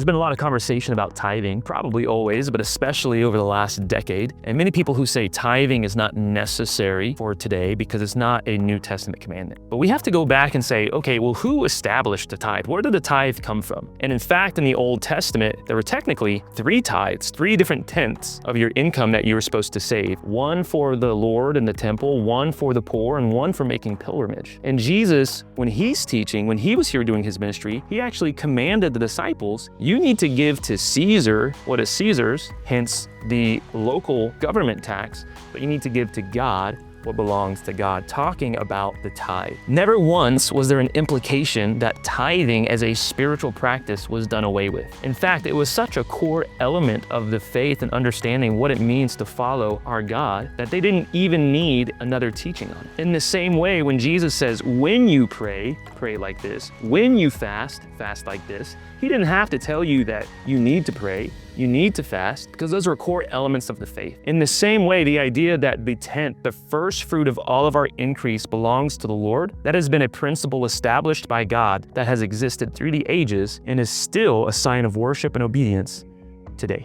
been a lot of conversation about tithing, probably always, but especially over the last decade. And many people who say tithing is not necessary for today because it's not a New Testament commandment. But we have to go back and say, okay, well, who established the tithe? Where did the tithe come from? And in fact, in the Old Testament, there were technically 3 tithes, 3 different tenths of your income that you were supposed to save. 1 for the Lord and the temple, 1 for the poor, and 1 for making pilgrimage. And Jesus, when he's teaching, when he was here doing his ministry, he actually commanded the disciples, you need to give to Caesar what is Caesar's, hence the local government tax, but you need to give to God what belongs to God, talking about the tithe. Never once was there an implication that tithing as a spiritual practice was done away with. In fact, it was such a core element of the faith and understanding what it means to follow our God that they didn't even need another teaching on it. In the same way, when Jesus says, when you pray, pray like this. When you fast, fast like this. He didn't have to tell you that you need to pray, you need to fast, because those are core elements of the faith. In the same way, the idea that the tenth, the first fruit of all of our increase, belongs to the Lord, that has been a principle established by God that has existed through the ages and is still a sign of worship and obedience today.